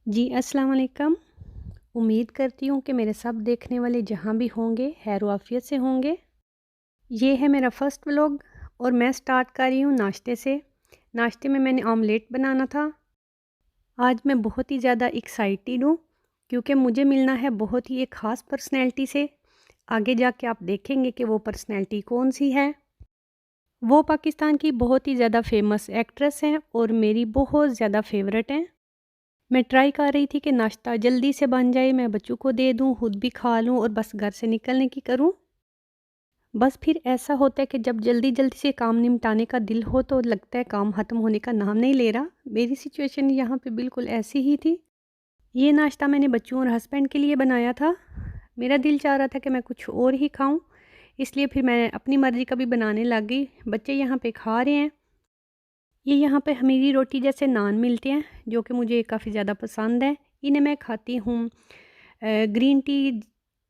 जी, अस्सलाम वालेकुम। उम्मीद करती हूँ कि मेरे सब देखने वाले जहाँ भी होंगे खैर आफियत से होंगे। ये है मेरा फ़र्स्ट व्लॉग और मैं स्टार्ट कर रही हूँ नाश्ते से। नाश्ते में मैंने ऑमलेट बनाना था। आज मैं बहुत ही ज़्यादा एक्साइटेड हूँ क्योंकि मुझे मिलना है बहुत ही एक ख़ास पर्सनैलिटी से। आगे जाके आप देखेंगे कि वो पर्सनैलिटी कौन-सी है। वो पाकिस्तान की बहुत ही ज़्यादा फ़ेमस एक्ट्रेस हैं और मेरी बहुत ज़्यादा फ़ेवरेट हैं। मैं ट्राई कर रही थी कि नाश्ता जल्दी से बन जाए, मैं बच्चों को दे दूँ, खुद भी खा लूँ और बस घर से निकलने की करूँ। बस फिर ऐसा होता है कि जब जल्दी-जल्दी से काम निपटाने का दिल हो तो लगता है काम ख़त्म होने का नाम नहीं ले रहा। मेरी सिचुएशन यहाँ पे बिल्कुल ऐसी ही थी। ये नाश्ता मैंने बच्चों और हस्बैंड के लिए बनाया था। मेरा दिल चाह रहा था कि मैं कुछ और ही खाऊँ, इसलिए फिर मैं अपनी मर्ज़ी का भी बनाने लग गई। बच्चे यहाँ पे खा रहे हैं। ये यहाँ पे हमीरी रोटी जैसे नान मिलते हैं जो कि मुझे काफ़ी ज़्यादा पसंद है। इन्हें मैं खाती हूँ। ग्रीन टी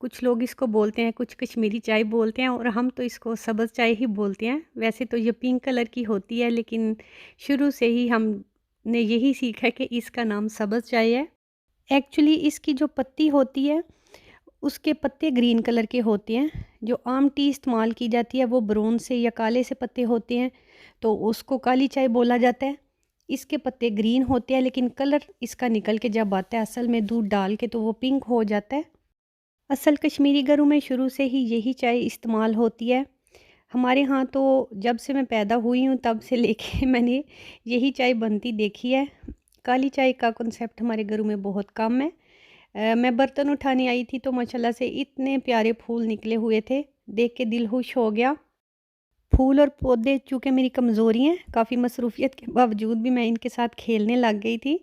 कुछ लोग इसको बोलते हैं, कुछ कश्मीरी चाय बोलते हैं और हम तो इसको सब्ज़ चाय ही बोलते हैं। वैसे तो ये पिंक कलर की होती है लेकिन शुरू से ही हमने यही सीखा है कि इसका नाम सब्ज़ चाय है। एक्चुअली इसकी जो पत्ती होती है उसके पत्ते ग्रीन कलर के होते हैं। जो आम टी इस्तेमाल की जाती है वो ब्राउन से या काले से पत्ते होते हैं, तो उसको काली चाय बोला जाता है। इसके पत्ते ग्रीन होते हैं लेकिन कलर इसका निकल के जब आता है असल में दूध डाल के तो वो पिंक हो जाता है। असल कश्मीरी घरों में शुरू से ही यही चाय इस्तेमाल होती है। हमारे यहाँ तो जब से मैं पैदा हुई हूँ तब से लेके मैंने यही चाय बनती देखी है। काली चाय का कॉन्सेप्ट हमारे घरों में बहुत कम है। मैं बर्तन उठाने आई थी तो माशाल्लाह से इतने प्यारे फूल निकले हुए थे, देख के दिल खुश हो गया। फूल और पौधे चूँकि मेरी कमज़ोरी हैं, काफ़ी मसरूफ़ियत के बावजूद भी मैं इनके साथ खेलने लग गई थी।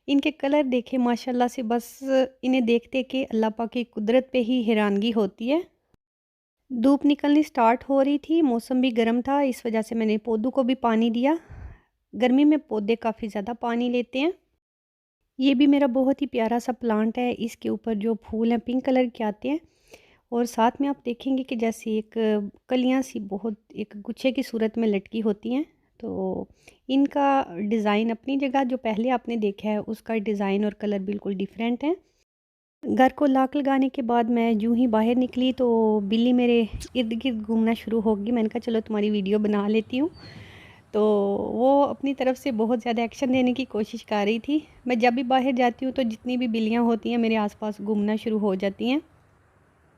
इनके कलर देखे माशाल्लाह से बस इन्हें देखते के अल्लाह पाक की कुदरत पे ही हैरानगी होती है। धूप निकलनी स्टार्ट हो रही थी, मौसम भी गर्म था, इस वजह से मैंने पौधों को भी पानी दिया। गर्मी में पौधे काफ़ी ज़्यादा पानी लेते हैं। ये भी मेरा बहुत ही प्यारा सा प्लांट है, इसके ऊपर जो फूल हैं पिंक कलर के आते हैं और साथ में आप देखेंगे कि जैसे एक कलियां सी बहुत एक गुच्छे की सूरत में लटकी होती हैं। तो इनका डिज़ाइन अपनी जगह जो पहले आपने देखा है उसका डिज़ाइन और कलर बिल्कुल डिफरेंट है। घर को लाक लगाने के बाद मैं यूं ही बाहर निकली तो बिल्ली मेरे इर्द गिर्द घूमना शुरू हो गई। मैंने कहा चलो तुम्हारी वीडियो बना लेती हूँ। तो वो अपनी तरफ से बहुत ज़्यादा एक्शन देने की कोशिश कर रही थी। मैं जब भी बाहर जाती हूँ तो जितनी भी बिल्लियाँ होती हैं मेरे आसपास घूमना शुरू हो जाती हैं।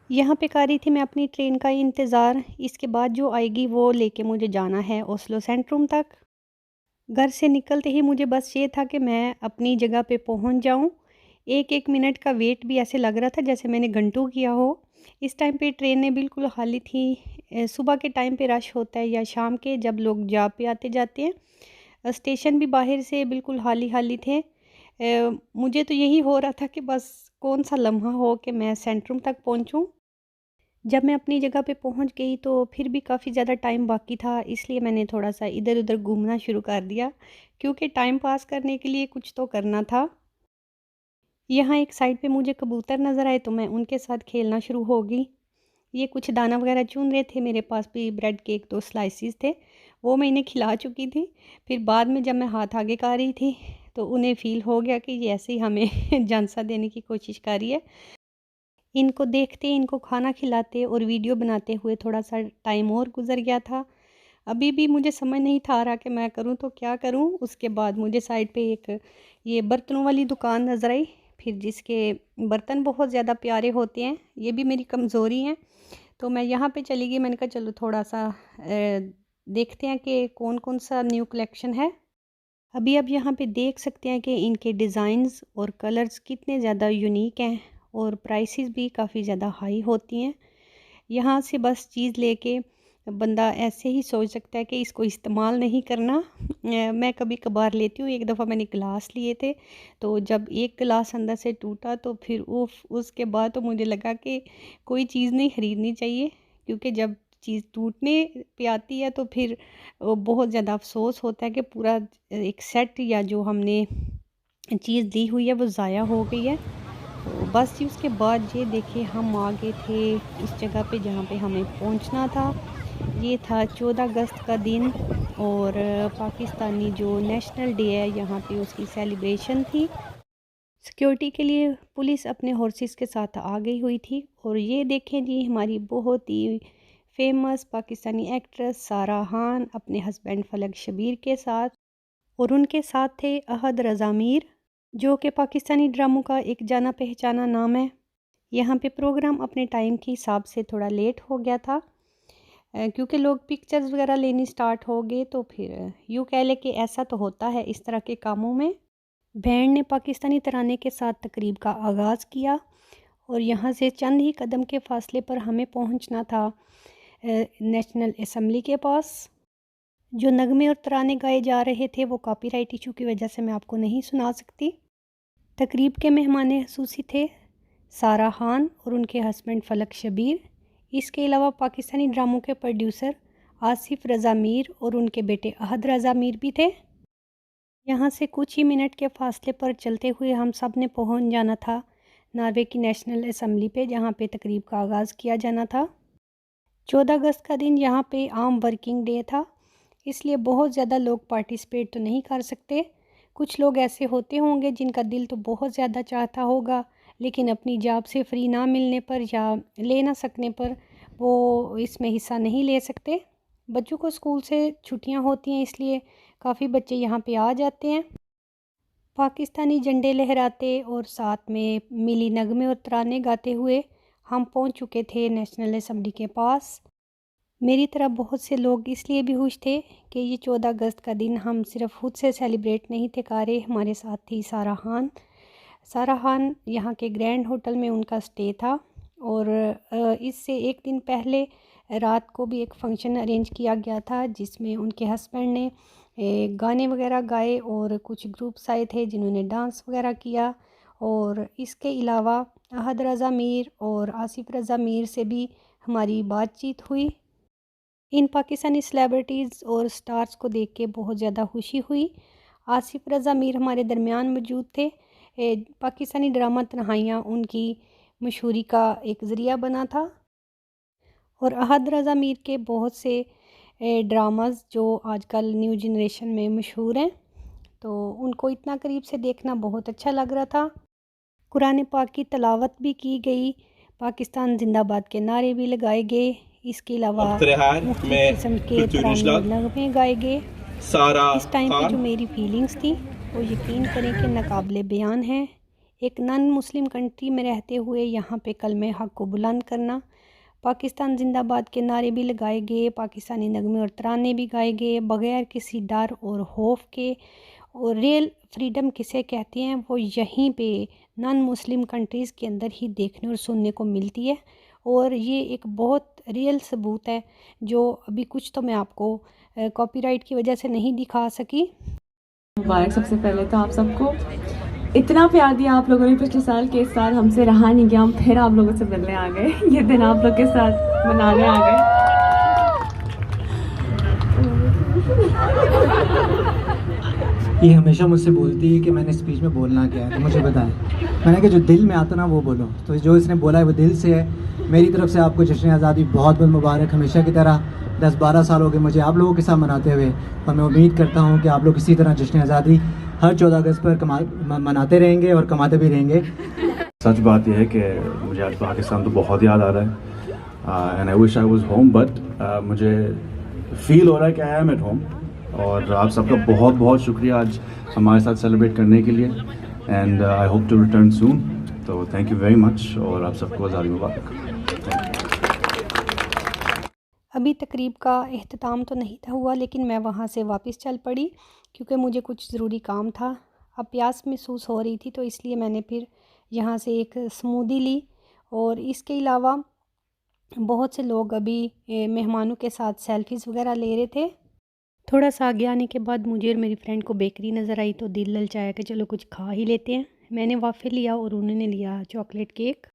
यहाँ पे कर रही थी मैं अपनी ट्रेन का इंतज़ार। इसके बाद जो आएगी वो लेके मुझे जाना है ओस्लो सेंट्रम तक। घर से निकलते ही मुझे बस ये था कि मैं अपनी जगह पे पहुँच जाऊँ। एक-एक मिनट का वेट भी ऐसे लग रहा था जैसे मैंने घंटों किया हो। इस टाइम पे ट्रेनें बिल्कुल खाली थी। सुबह के टाइम पे रश होता है या शाम के जब लोग जॉब पे आते-जाते हैं। स्टेशन भी बाहर से बिल्कुल खाली-खाली थे। मुझे तो यही हो रहा था कि बस कौन-सा लम्हा हो कि मैं सेंट्रम तक पहुँचूँ। जब मैं अपनी जगह पे पहुंच गई तो फिर भी काफ़ी ज़्यादा टाइम बाकी था, इसलिए मैंने थोड़ा-सा इधर-उधर घूमना शुरू कर दिया क्योंकि टाइम पास करने के लिए कुछ तो करना था। यहाँ एक साइड पे मुझे कबूतर नज़र आए तो मैं उनके साथ खेलना शुरू हो गई। ये कुछ दाना वगैरह चुन रहे थे, मेरे पास भी ब्रेड के 1-2 स्लाइसेस थे, वो मैं इन्हें खिला चुकी थी। फिर बाद में जब मैं हाथ आगे कर रही थी तो उन्हें फ़ील हो गया कि ये ऐसे ही हमें झांसा देने की कोशिश कर रही है। इनको देखते, इनको खाना खिलाते और वीडियो बनाते हुए थोड़ा-सा टाइम और गुज़र गया था। अभी भी मुझे समझ नहीं था आ रहा कि मैं करूँ तो क्या करूँ? उसके बाद मुझे साइड पे एक ये बर्तनों वाली दुकान नज़र आई, फिर जिसके बर्तन बहुत ज़्यादा प्यारे होते हैं, ये भी मेरी कमज़ोरी है। तो मैं यहाँ पे चली गई, मैंने कहा चलो थोड़ा-सा देखते हैं कि कौन-कौन सा न्यू कलेक्शन है। अभी आप यहाँ पे देख सकते हैं कि इनके डिज़ाइंस और कलर्स कितने ज़्यादा यूनिक हैं और प्राइसेस भी काफ़ी ज़्यादा हाई होती हैं। यहाँ से बस चीज़ लेके बंदा ऐसे ही सोच सकता है कि इसको इस्तेमाल नहीं करना। मैं कभी-कभार लेती हूँ, एक दफ़ा मैंने गिलास लिए थे, तो जब एक गिलास अंदर से टूटा तो फिर उफ़! उसके बाद तो मुझे लगा कि कोई चीज़ नहीं खरीदनी चाहिए क्योंकि जब चीज़ टूटने पे आती है तो फिर बहुत ज़्यादा अफ़सोस होता है कि पूरा एक सेट या जो हमने चीज़ ली हुई है वो ज़ाया हो गई है। तो बस जी उसके बाद ये देखिए हम आ गए थे उस जगह पे जहाँ पे हमें पहुँचना था। ये था 14 अगस्त का दिन और पाकिस्तानी जो नेशनल डे है यहाँ पे उसकी सेलिब्रेशन थी। सिक्योरिटी के लिए पुलिस अपने हॉर्सेस के साथ आ गई हुई थी। और ये देखें जी, हमारी बहुत ही फेमस पाकिस्तानी एक्ट्रेस सारा खान अपने हस्बैंड फलक शबीर के साथ, और उनके साथ थे अहद रज़ा मीर, जो कि पाकिस्तानी ड्रामों का एक जाना पहचाना नाम है। यहाँ पे प्रोग्राम अपने टाइम के हिसाब से थोड़ा लेट हो गया था, क्योंकि लोग पिक्चर्स वगैरह लेनी स्टार्ट हो गए। तो फिर यूँ कह ले कि ऐसा तो होता है इस तरह के कामों में। बैंड ने पाकिस्तानी तराने के साथ तकरीब का आगाज़ किया और यहाँ से चंद ही कदम के फासले पर हमें पहुँचना था नेशनल असम्बली के पास। जो नगमे और तराने गाए जा रहे थे वो कॉपीराइट इशू की वजह से मैं आपको नहीं सुना सकती। तकरीब के मेहमान खसूसी थे सारा खान और उनके हस्बैंड फलक शबीर। इसके अलावा पाकिस्तानी ड्रामों के प्रोड्यूसर आसिफ रज़ा मीर और उनके बेटे अहद रज़ा मीर भी थे। यहाँ से कुछ ही मिनट के फासले पर चलते हुए हम सब ने पहुँच जाना था नॉर्वे की नेशनल असम्बली पे, जहाँ पे तकरीब का आगाज़ किया जाना था। 14 अगस्त का दिन यहाँ पे आम वर्किंग डे था, इसलिए बहुत ज़्यादा लोग पार्टिसिपेट तो नहीं कर सकते। कुछ लोग ऐसे होते होंगे जिनका दिल तो बहुत ज़्यादा चाहता होगा, लेकिन अपनी जॉब से फ्री ना मिलने पर या ले ना सकने पर वो इसमें हिस्सा नहीं ले सकते। बच्चों को स्कूल से छुट्टियां होती हैं, इसलिए काफ़ी बच्चे यहाँ पे आ जाते हैं। पाकिस्तानी झंडे लहराते और साथ में मिली नगमे और तराने गाते हुए हम पहुँच चुके थे नेशनल असम्बली के पास। मेरी तरह बहुत से लोग इसलिए भी खुश थे कि ये 14 अगस्त का दिन हम सिर्फ खुद से सेलिब्रेट नहीं थे कर रहे, हमारे साथ थी सारा खान। सारा खान यहाँ के ग्रैंड होटल में उनका स्टे था, और इससे एक दिन पहले रात को भी एक फ़ंक्शन अरेंज किया गया था जिसमें उनके हस्बैंड ने गाने वगैरह गाए और कुछ ग्रुप्स आए थे जिन्होंने डांस वगैरह किया। और इसके अलावा अहद रज़ा मीर और आसिफ रज़ा मीर से भी हमारी बातचीत हुई। इन पाकिस्तानी सेलिब्रिटीज़ और स्टार्स को देख के बहुत ज़्यादा खुशी हुई। आसिफ रज़ा मीर हमारे दरमियान मौजूद थे। पाकिस्तानी ड्रामा तन्हाइयाँ उनकी मशहूरी का एक ज़रिया बना था, और अहद रज़ा मीर के बहुत से ड्रामास जो आजकल न्यू जनरेशन में मशहूर हैं, तो उनको इतना करीब से देखना बहुत अच्छा लग रहा था। कुरान पाक की तलावत भी की गई, पाकिस्तान जिंदाबाद के नारे भी लगाए गए। इसके अलावा मुख्तलिफ किस्म के तराने और नगमे गाए गए। इस टाइम पे जो मेरी फीलिंग्स थी वो यकीन करें कि नाकाबिले बयान है। एक नॉन मुस्लिम कंट्री में रहते हुए यहाँ पे कलमे हक़ को बुलंद करना, पाकिस्तान जिंदाबाद के नारे भी लगाए गए, पाकिस्तानी नगमे और तराने भी गाए गए बग़ैर किसी डर और खौफ के। और रियल फ्रीडम किसे कहते हैं वो यहीं पे नॉन मुस्लिम कंट्रीज़ के अंदर ही देखने और सुनने को मिलती है, और ये एक बहुत रियल सबूत है जो अभी कुछ तो मैं आपको कॉपीराइट की वजह से नहीं दिखा सकी। मुबारक सबसे पहले तो आप सबको, इतना प्यार दिया आप लोगों ने पिछले साल के, इस साल हमसे रहा नहीं गया, हम फिर आप लोगों से मिलने आ गए, ये दिन आप लोग के साथ मनाने आ गए। ये हमेशा मुझसे बोलती है कि मैंने स्पीच में बोलना क्या है, तो मुझे बताएं। मैंने कहा जो दिल में आता ना वो बोलो, तो जो इसने बोला है वो दिल से है। मेरी तरफ से आपको जश्न आज़ादी बहुत बहुत मुबारक। हमेशा की तरह 10-12 साल हो गए मुझे आप लोगों के साथ मनाते हुए, और मैं उम्मीद करता हूँ कि आप लोग इसी तरह जश्न आज़ादी हर 14 अगस्त पर मनाते रहेंगे और कमाते भी रहेंगे। सच बात यह है कि मुझे आज पाकिस्तान तो बहुत याद आ रहा है, and I wish I was home, but मुझे फील हो रहा है कि आई एम एट होम। और आप सबका बहुत बहुत शुक्रिया आज हमारे साथ सेलिब्रेट करने के लिए, and I hope to return soon. तो थैंक यू वेरी मच, और आप सबको आज़ादी मुबारक। अभी तकरीब का अख्ताम तो नहीं था हुआ, लेकिन मैं वहाँ से वापस चल पड़ी क्योंकि मुझे कुछ ज़रूरी काम था। अब प्यास महसूस हो रही थी, तो इसलिए मैंने फिर यहाँ से एक स्मूदी ली। और इसके अलावा बहुत से लोग अभी मेहमानों के साथ सेल्फीज़ वगैरह ले रहे थे। थोड़ा सा आगे आने के बाद मुझे और मेरी फ्रेंड को बेकरी नज़र आई, तो दिल ललचाया कि चलो कुछ खा ही लेते हैं। मैंने वाफ़ल लिया और उन्होंने लिया चॉकलेट केक।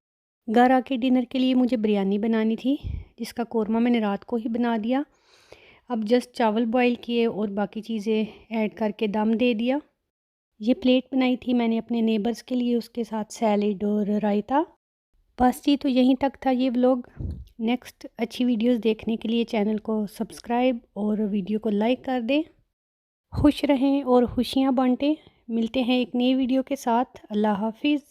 घर आके डिनर के लिए मुझे बिरयानी बनानी थी, जिसका कोरमा मैंने रात को ही बना दिया। अब जस्ट चावल बॉईल किए और बाकी चीज़ें ऐड करके दम दे दिया। ये प्लेट बनाई थी मैंने अपने नेबर्स के लिए, उसके साथ सैलेड और रायता। बस जी, तो यहीं तक था ये व्लॉग। नेक्स्ट अच्छी वीडियोस देखने के लिए चैनल को सब्सक्राइब और वीडियो को लाइक कर दें। खुश रहें और खुशियाँ बांटें। मिलते हैं एक नई वीडियो के साथ। अल्लाह हाफिज़।